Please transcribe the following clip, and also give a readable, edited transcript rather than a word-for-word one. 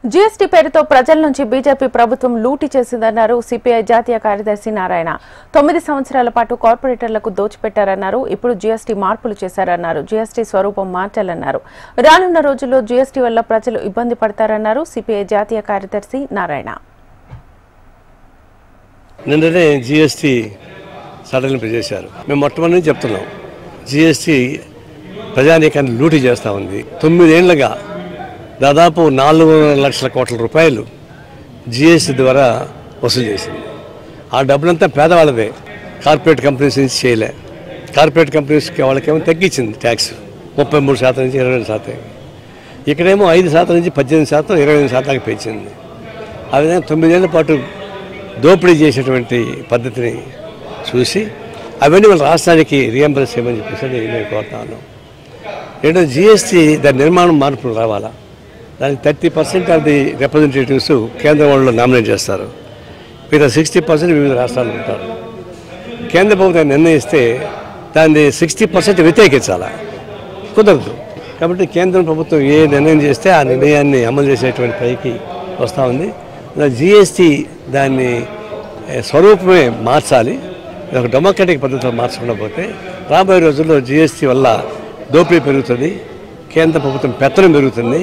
GST పేరుతో ప్రజల నుంచి బీజేపీ ప్రభుత్వం లూటీ చేసిందన్నారు సిపిఐ జాతీయ కార్యదర్శి నారాయణ. 9 సంవత్సరాల పాటు కార్పొరేటర్లకు దోచిపెట్టారన్నారు. ఇప్పుడు జీఎస్టీ మార్పులు చేశారన్నారు. జీఎస్టీ స్వరూపం మార్చాలన్నారు. రానున్న రోజుల్లో జీఎస్టీ వల్ల ప్రజలు ఇబ్బంది పడతారన్నారు సిపిఐ జాతీయ కార్యదర్శి నారాయణ. నిన్ననే జీఎస్టీ సడలింపు చేశారు. మేము మొట్టమొదటి చెప్తున్నాం, జీఎస్టీ ప్రజానీకాన్ని లూటీ చేస్తూ ఉంది. 9 ఏళ్లుగా దాదాపు 400 లక్షల కోట్ల రూపాయలు జీఎస్టీ ద్వారా వసూలు చేసింది. ఆ డబ్బులంతా పేదవాళ్ళదే, కార్పొరేట్ కంపెనీస్ నుంచి చేయలే. కార్పొరేట్ కంపెనీస్కి వాళ్ళకేమో తగ్గించింది ట్యాక్స్ 33% నుంచి 22%. ఇక్కడేమో 5% నుంచి 18%, 25% పెంచింది. ఆ విధంగా 9 ఏళ్ల పాటు దోపిడీ చేసేటువంటి పద్ధతిని చూసి అవన్నీ వాళ్ళ రాష్ట్రానికి రీఎంబర్స్ చేయమని చెప్పేసి నేను కోరుతాను. రెండో, జీఎస్టీ దాని నిర్మాణం మార్పులు రావాలా. దానికి 30% ఆఫ్ ది రిప్రజెంటేటివ్స్ కేంద్ర వాళ్ళు నామినేట్ చేస్తారు. మిగతా 60% వివిధ రాష్ట్రాలు ఉంటారు. కేంద్ర ప్రభుత్వం నిర్ణయిస్తే దాన్ని 60% వ్యతిరేకించాలా, కుదరదు. కాబట్టి కేంద్ర ప్రభుత్వం ఏ నిర్ణయం చేస్తే ఆ నిర్ణయాన్ని అమలు చేసేటువంటి పైకి వస్తూ ఉంది. జీఎస్టీ దాన్ని స్వరూపమే మార్చాలి. ఒక డెమోక్రటిక్ పద్ధతిలో మార్చకుండా పోతే రాబోయే రోజుల్లో జీఎస్టీ వల్ల దోపిడీ పెరుగుతుంది, కేంద్ర ప్రభుత్వం పెత్తనం పెరుగుతుంది.